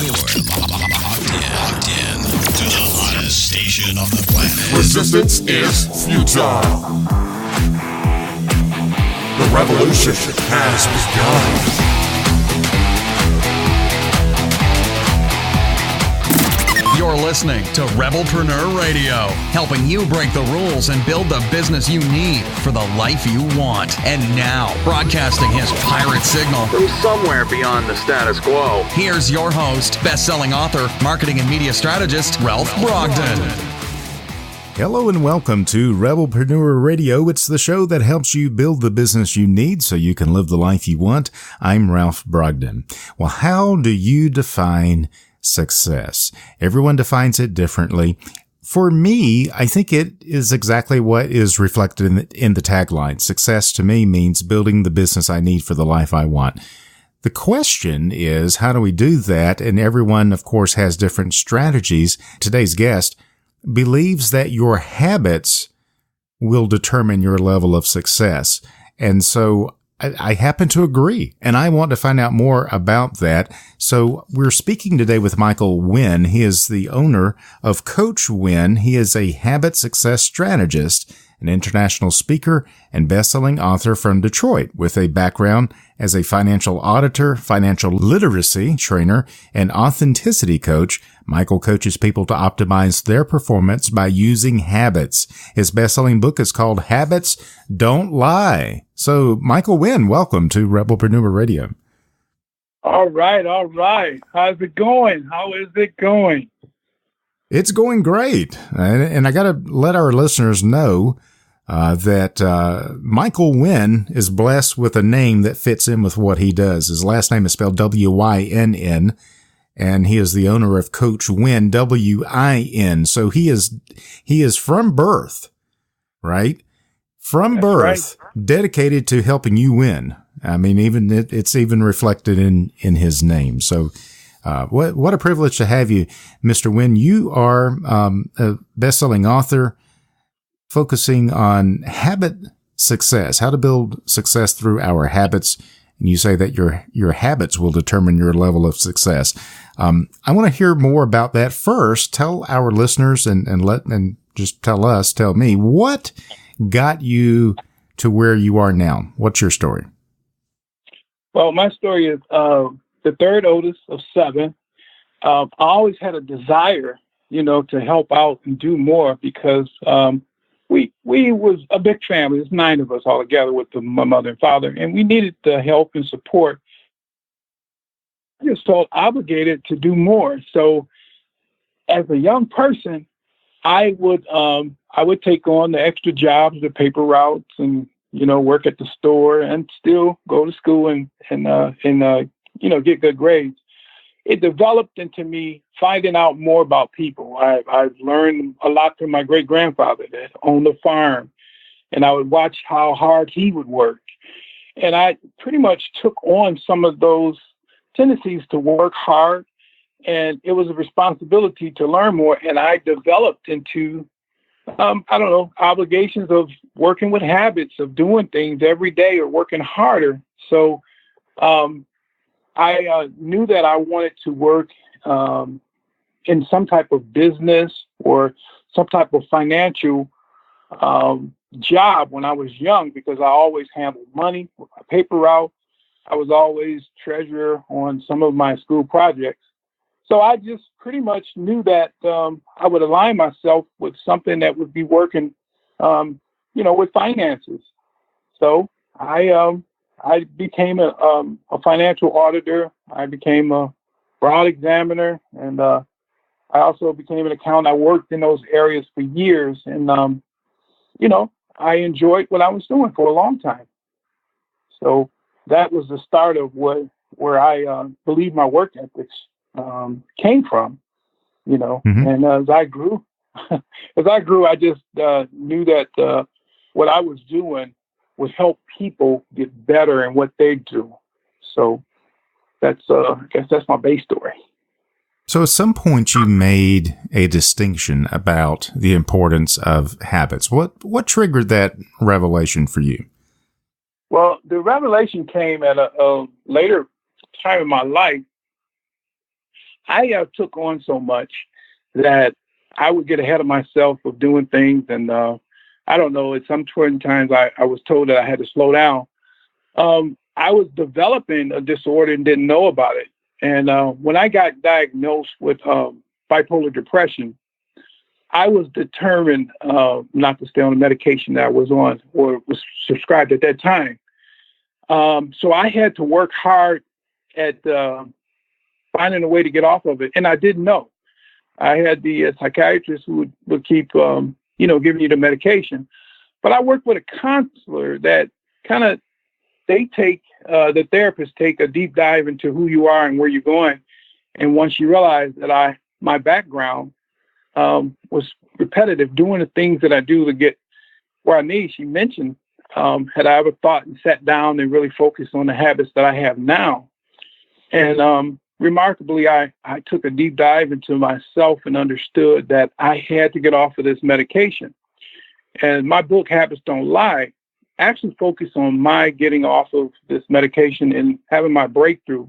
locked in to the hottest station on the planet. Resistance is futile. The revolution has begun. You're listening to Rebelpreneur Radio, helping you break the rules and build the business you need for the life you want. And now, broadcasting his pirate signal from somewhere beyond the status quo, here's your host, best-selling author, marketing and media strategist, Ralph Brogden. Hello and welcome to Rebelpreneur Radio. It's the show that helps you build the business you need so you can live the life you want. I'm Ralph Brogden. Well, how do you define success? Everyone defines it differently. For me, I think it is exactly what is reflected in the tagline. Success to me means building the business I need for the life I want. The question is, how do we do that? And everyone, of course, has different strategies. Today's guest believes that your habits will determine your level of success. And so I happen to agree, and I want to find out more about that. So we're speaking today with Michael Wynn. He is the owner of Coach Wynn. He is a habit success strategist, an international speaker, and best-selling author from Detroit with a background as a financial auditor, financial literacy trainer, and authenticity coach. Michael coaches people to optimize their performance by using habits. His best-selling book is called Habits Don't Lie. So, Michael Wynn, welcome to Rebelpreneur Radio. All right. How's it going? It's going great. And I got to let our listeners know that Michael Wynn is blessed with a name that fits in with what he does. His last name is spelled W-Y-N-N, and he is the owner of Coach Wynn, W-I-N. So he is from birth, right? From birth, right, dedicated to helping you win. I mean, even it's even reflected in his name. So, what a privilege to have you, Mr. Wynn. You are a best-selling author focusing on habit success, how to build success through our habits. And you say that your habits will determine your level of success. I want to hear more about that. First, tell our listeners and just tell me what got you to where you are now. What's your story? Well, my story is the third oldest of seven. I always had a desire, to help out and do more because we was a big family. There's 9 of us all together with my mother and father, and we needed the help and support. I just felt obligated to do more. So as a young person, I would take on the extra jobs, the paper routes, and work at the store, and still go to school and get good grades. It developed into me finding out more about people. I've learned a lot from my great grandfather that owned a farm, and I would watch how hard he would work, and I pretty much took on some of those tendencies to work hard. And it was a responsibility to learn more. And I developed into, obligations of working with habits of doing things every day or working harder. So I knew that I wanted to work in some type of business or some type of financial job when I was young, because I always handled money with my paper route. I was always treasurer on some of my school projects. So I just pretty much knew that I would align myself with something that would be working, with finances. So I became a financial auditor. I became a fraud examiner, and I also became an accountant. I worked in those areas for years, and I enjoyed what I was doing for a long time. So that was the start of where I believe my work ethics came from, Mm-hmm. And as I grew, I just knew that what I was doing would help people get better in what they do. So I guess that's my base story. So at some point you made a distinction about the importance of habits. What triggered that revelation for you? Well, the revelation came at a later time in my life. I took on so much that I would get ahead of myself of doing things. And I don't know, at some certain times I was told that I had to slow down. I was developing a disorder and didn't know about it. And when I got diagnosed with bipolar depression, I was determined not to stay on the medication that I was on or was prescribed at that time. So I had to work hard at finding a way to get off of it. And I didn't know. I had the psychiatrist who would keep, giving you the medication. But I worked with a counselor that the therapists take a deep dive into who you are and where you're going. And once you realize that my background was repetitive, doing the things that I do to get where I need, she mentioned, had I ever thought and sat down and really focused on the habits that I have now. And remarkably, I took a deep dive into myself and understood that I had to get off of this medication. And my book, Habits Don't Lie, actually focused on my getting off of this medication and having my breakthrough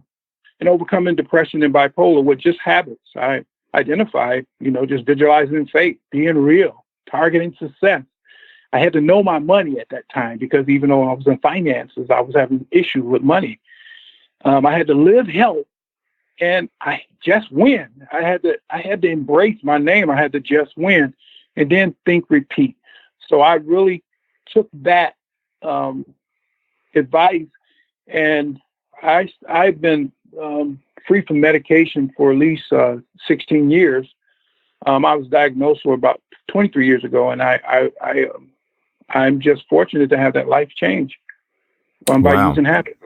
and overcoming depression and bipolar with just habits. I identified, just visualizing faith, being real, targeting success. I had to know my money at that time because even though I was in finances, I was having issue with money. I had to live health and I just win. I had to embrace my name. I had to just win and then think, repeat. So I really took that advice, and I've been free from medication for at least 16 years. I was diagnosed for about 23 years ago, and I'm just fortunate to have that life change by using habits.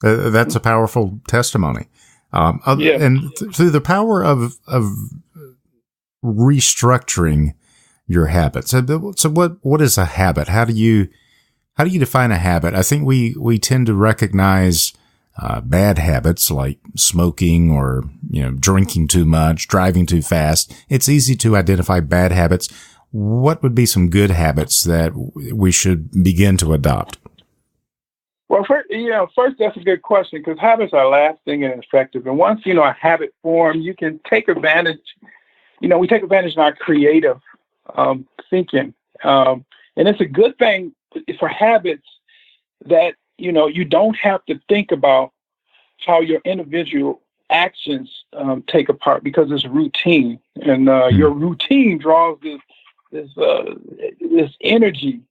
That's a powerful testimony. Yeah. And through the power of restructuring your habits. So what is a habit? How do you define a habit? I think we tend to recognize bad habits like smoking or drinking too much, driving too fast. It's easy to identify bad habits. What would be some good habits that we should begin to adopt? Well, first that's a good question because habits are lasting and effective. And once a habit form, you can take advantage. We take advantage of our creative thinking, and it's a good thing for habits that you don't have to think about how your individual actions take apart because it's routine, and your routine draws this energy.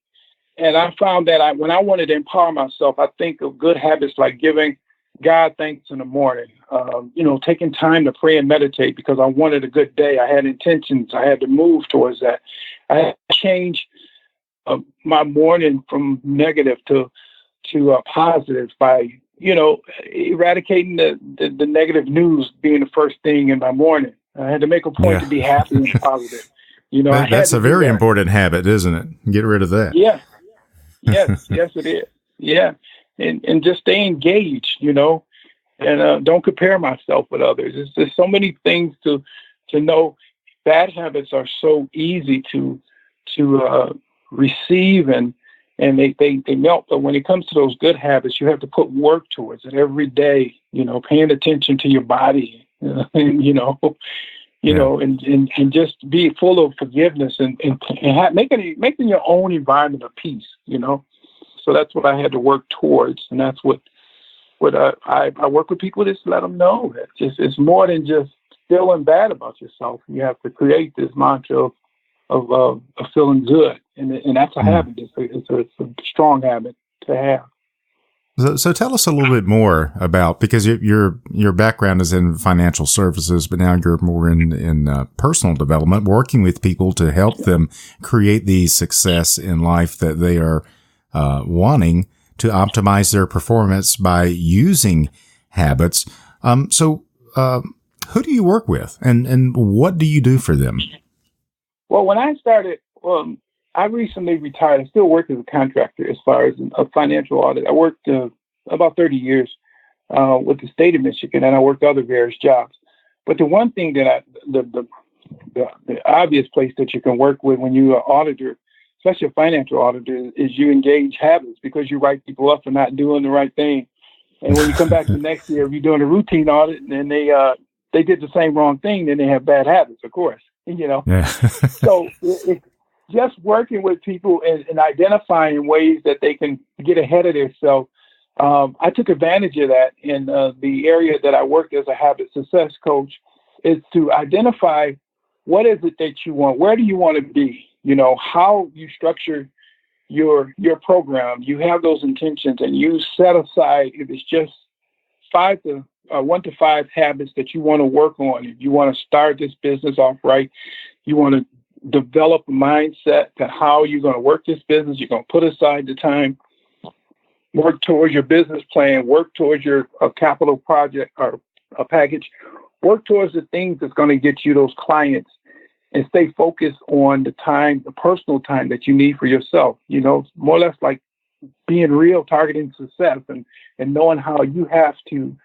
And I found that when I wanted to empower myself, I think of good habits like giving God thanks in the morning, taking time to pray and meditate because I wanted a good day. I had intentions. I had to move towards that. I had to change my morning from negative to positive by, eradicating the negative news being the first thing in my morning. I had to make a point to be happy and positive. That's a very important habit, isn't it? Get rid of that. Yeah. Yes, it is. Yeah. And just stay engaged, and don't compare myself with others. There's so many things to know. Bad habits are so easy to receive and they melt. But when it comes to those good habits, you have to put work towards it every day, paying attention to your body, and just be full of forgiveness and making your own environment of peace, So that's what I had to work towards, and that's what I work with people to let them know that it's more than just feeling bad about yourself. You have to create this mantra of feeling good, and that's a habit. It's a strong habit to have. So tell us a little bit more about, because your background is in financial services, but now you're more in personal development, working with people to help them create the success in life that they are wanting to optimize their performance by using habits. So who do you work with, and what do you do for them? Well, when I started, I recently retired. I still work as a contractor as far as a financial audit. I worked about 30 years with the state of Michigan, and I worked other various jobs. But the one thing that the obvious place that you can work with when you're an auditor, especially a financial auditor, is you engage habits, because you write people up for not doing the right thing. And when you come back the next year, if you're doing a routine audit and they they did the same wrong thing, then they have bad habits, of course, Yeah. So it's just working with people and identifying ways that they can get ahead of themselves. I took advantage of that in the area that I worked as a habit success coach, is to identify what is it that you want, where do you want to be, how you structure your program. You have those intentions and you set aside, if it's just 1 to 5 habits that you want to work on. If you want to start this business off right, you want to develop a mindset to how you're going to work this business. You're going to put aside the time, work towards your business plan, work towards your capital project or a package, work towards the things that's going to get you those clients, and stay focused on the time, the personal time that you need for yourself. More or less like being real, targeting success, and knowing how you have to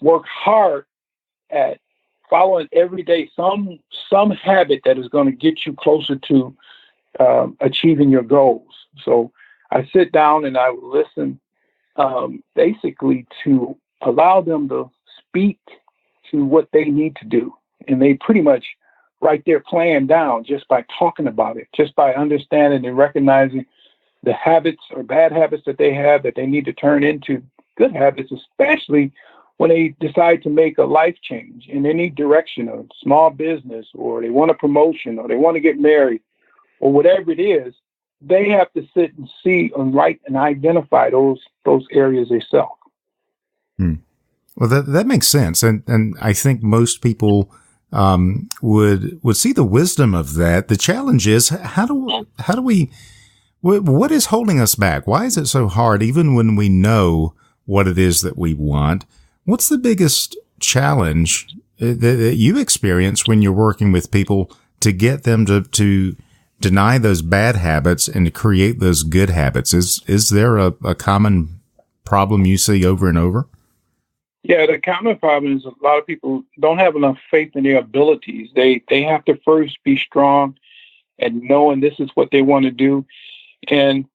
work hard at following every day some habit that is going to get you closer to achieving your goals. So I sit down and I listen basically to allow them to speak to what they need to do. And they pretty much write their plan down just by talking about it, just by understanding and recognizing the habits or bad habits that they have that they need to turn into good habits, especially when they decide to make a life change in any direction, a small business, or they want a promotion, or they want to get married, or whatever it is. They have to sit and see and write and identify those areas themselves. Well, that makes sense, and I think most people would see the wisdom of that. The challenge is how do we what is holding us back? Why is it so hard, even when we know what it is that we want? What's the biggest challenge that you experience when you're working with people to get them to deny those bad habits and to create those good habits? Is there a common problem you see over and over? Yeah, the common problem is a lot of people don't have enough faith in their abilities. They have to first be strong and knowing this is what they want to do. And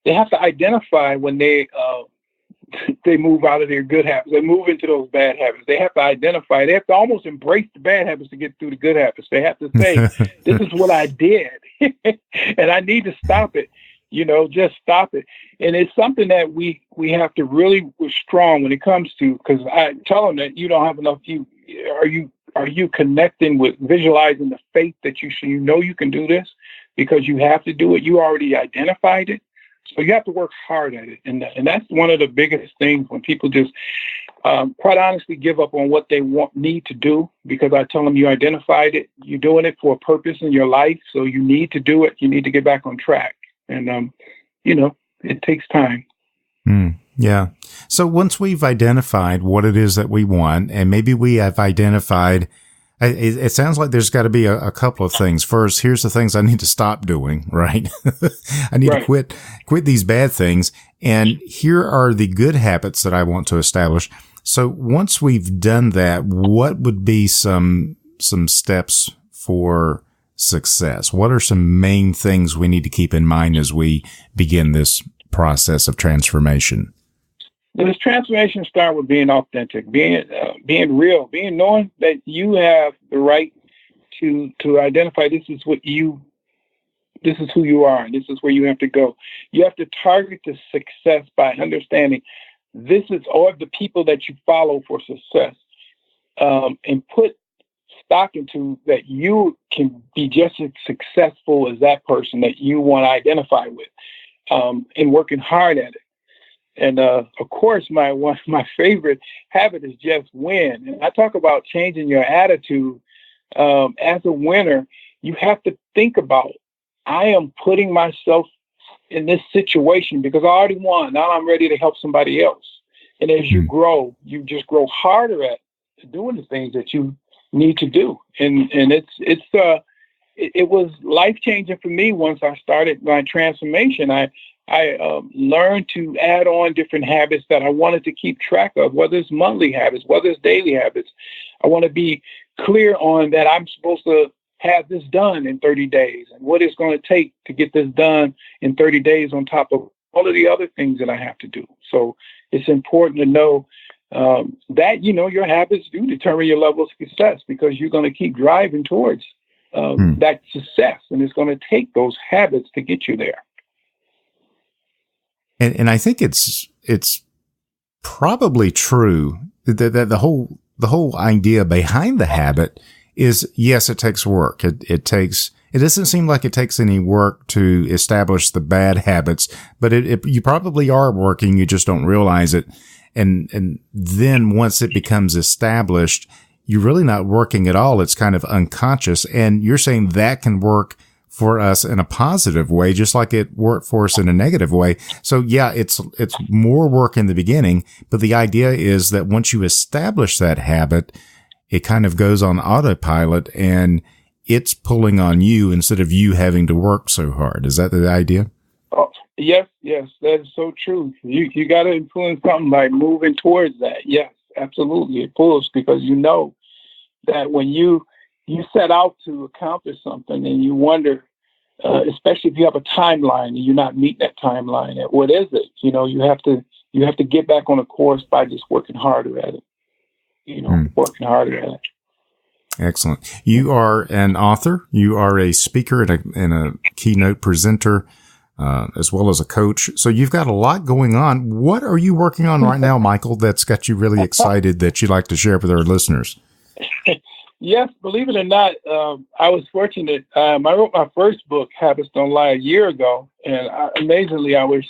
they have to identify when they move out of their good habits. They move into those bad habits. They have to identify. They have to almost embrace the bad habits to get through the good habits. They have to say, this is what I did, and I need to stop it. Just stop it. And it's something that we have to really be strong when it comes to, because I tell them that you don't have enough. Are you connecting with visualizing the faith that you can do this because you have to do it. You already identified it. So you have to work hard at it. And that's one of the biggest things when people just quite honestly give up on what they need to do, because I tell them you identified it. You're doing it for a purpose in your life. So you need to do it. You need to get back on track. And, it takes time. Yeah. So once we've identified what it is that we want, and maybe we have identified, it sounds like there's got to be a couple of things. First, here's the things I need to stop doing, right? I need to quit these bad things. And here are the good habits that I want to establish. So once we've done that, what would be some steps for success? What are some main things we need to keep in mind as we begin this process of transformation? This transformation starts with being authentic, being real, knowing that you have the right to identify this is who you are, and this is where you have to go. You have to target the success by understanding this is all the people that you follow for success, and put stock into that you can be just as successful as that person that you want to identify with, and working hard at it. And of course, my favorite habit is just win. And I talk about changing your attitude. As a winner, you have to think about, I am putting myself in this situation because I already won. Now I'm ready to help somebody else. And as you grow, you just grow harder at doing the things that you need to do. And it was life-changing for me once I started my transformation. I learned to add on different habits that I wanted to keep track of, whether it's monthly habits, whether it's daily habits. I want to be clear on that I'm supposed to have this done in 30 days and what it's going to take to get this done in 30 days on top of all of the other things that I have to do. So it's important to know that, your habits do determine your level of success, because you're going to keep driving towards that success, and it's going to take those habits to get you there. And I think it's probably true that the whole idea behind the habit is, yes, it takes work. It doesn't seem like it takes any work to establish the bad habits, but you probably are working. You just don't realize it. And then once it becomes established, you're really not working at all. It's kind of unconscious. And you're saying that can work for us in a positive way, just like it worked for us in a negative way. So yeah, it's more work in the beginning, but the idea is that once you establish that habit, it kind of goes on autopilot and it's pulling on you instead of you having to work so hard. Is that the idea? Oh, yes, that is so true. You got to influence something by moving towards that. Yes, absolutely. It pulls, because you know that when you set out to accomplish something and you wonder, especially if you have a timeline and you're not meeting that timeline, what is it? You have to get back on a course by just working harder at it. Working harder at it. Excellent. You are an author. You are a speaker and a keynote presenter, as well as a coach. So you've got a lot going on. What are you working on right now, Michael, that's got you really excited that you'd like to share with our listeners? Yes, believe it or not, I was fortunate. I wrote my first book, Habits Don't Lie, a year ago, and amazingly, I was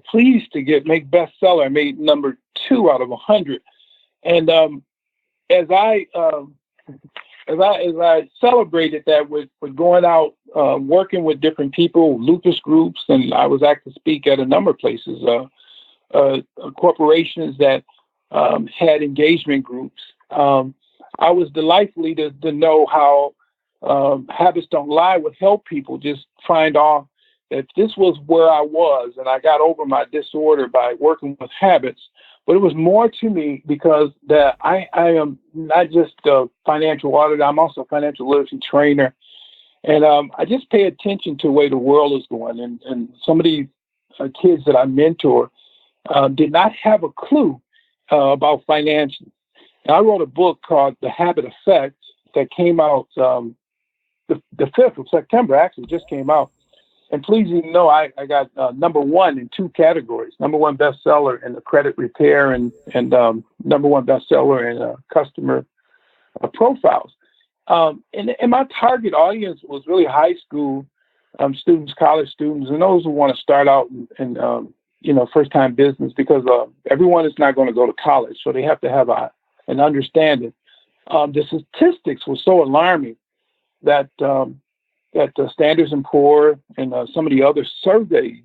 pleased to make bestseller. I made number 2 out of 100, and as I celebrated that with going out, working with different people, lupus groups, and I was asked to speak at a number of places, corporations that had engagement groups. I was delightfully to know how Habits Don't Lie would help people just find off that this was where I was, and I got over my disorder by working with habits. But it was more to me because that I am not just a financial auditor, I'm also a financial literacy trainer. And I just pay attention to the way the world is going. And some of these kids that I mentor did not have a clue about finance. And I wrote a book called The Habit Effect that came out the 5th of September, actually just came out. And please, I got number 1 in 2 categories. Number 1 bestseller in the credit repair and number 1 bestseller in customer profiles. And my target audience was really high school students, college students, and those who want to start out in first-time business, because everyone is not going to go to college, so they have to have an understanding. The statistics were so alarming that Standards & Poor's and some of the other surveys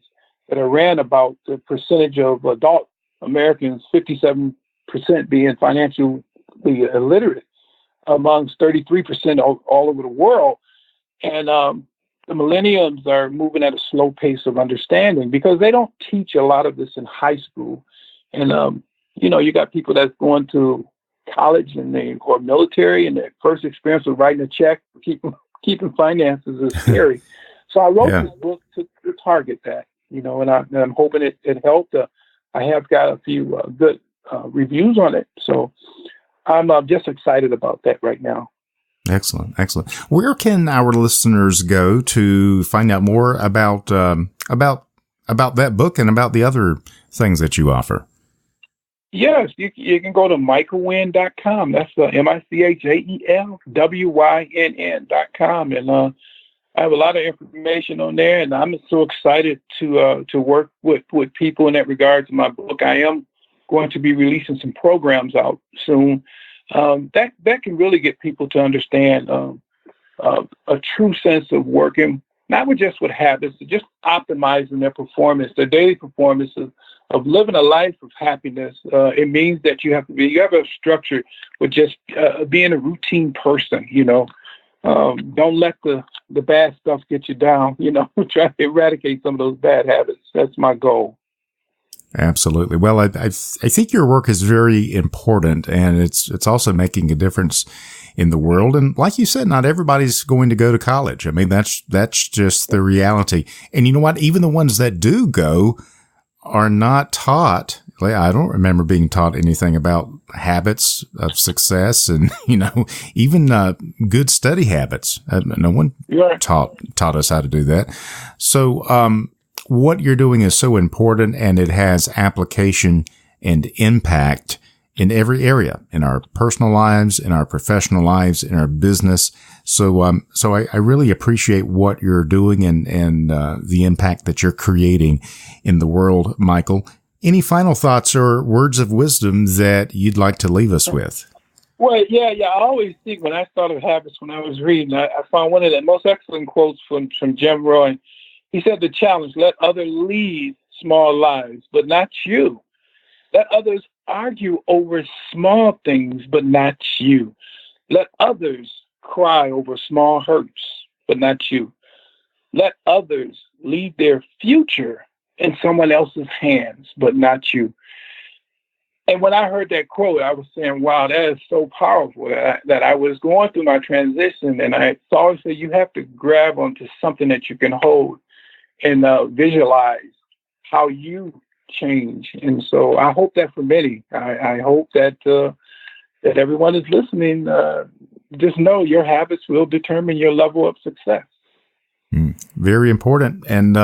that are ran about the percentage of adult Americans, 57% being financially illiterate, amongst 33% all over the world. And the millennials are moving at a slow pace of understanding because they don't teach a lot of this in high school. And, you got people that's going to college or military, and their first experience with writing a check, keeping finances is scary. So I wrote this book to target that, and I'm hoping it helped. I have got a few good reviews on it. So I'm just excited about that right now. Excellent. Where can our listeners go to find out more about that book and about the other things that you offer? Yes, you can go to michaelwynn.com. That's MICHAELWYNN.com. And I have a lot of information on there, and I'm so excited to work with people in that regard to my book. I am going to be releasing some programs out soon that can really get people to understand a true sense of working, not just with habits, but just optimizing their performance, their daily performance of living a life of happiness. It means that you have a structure with just being a routine person, Don't let the bad stuff get you down, try to eradicate some of those bad habits. That's my goal. Absolutely. Well, I think your work is very important, and it's also making a difference in the world. And like you said, not everybody's going to go to college. I mean, that's just the reality. And you know what? Even the ones that do go are not taught, Exactly. I don't remember being taught anything about habits of success and, even good study habits. No one taught us how to do that. So what you're doing is so important, and it has application and impact in every area, in our personal lives, in our professional lives, in our business. So I really appreciate what you're doing and the impact that you're creating in the world, Michael. Any final thoughts or words of wisdom that you'd like to leave us with? Well, yeah. I always think when I started Habits, when I was reading, I found one of the most excellent quotes from Jim Rohn. He said, the challenge, let others lead small lives, but not you. Let others argue over small things, but not you. Let others cry over small hurts, but not you. Let others leave their future in someone else's hands, but not you. And when I heard that quote, I was saying, wow, that is so powerful, that I was going through my transition, and I always say you have to grab onto something that you can hold and visualize how you change. And so I hope that for many, I hope that that everyone is listening. Just know your habits will determine your level of success. Very important and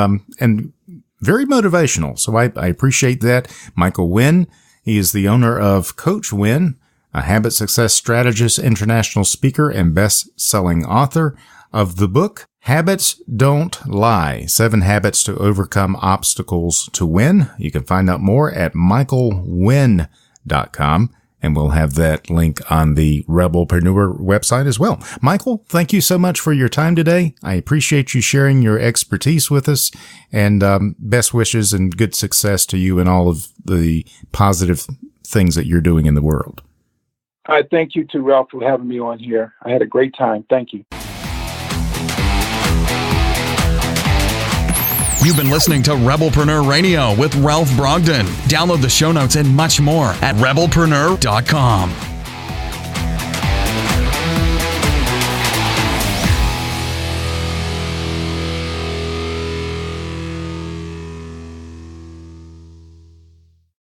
very motivational. So I appreciate that. Michael Wynn, he is the owner of Coach Wynn, a Habit Success Strategist, international speaker, and best-selling author of the book, Habits Don't Lie, 7 Habits to Overcome Obstacles to Win. You can find out more at michaelwynn.com, and we'll have that link on the Rebelpreneur website as well. Michael, thank you so much for your time today. I appreciate you sharing your expertise with us, and best wishes and good success to you and all of the positive things that you're doing in the world. I thank you too, Ralph, for having me on here. I had a great time. Thank you. You've been listening to Rebelpreneur Radio with Ralph Brogden. Download the show notes and much more at rebelpreneur.com.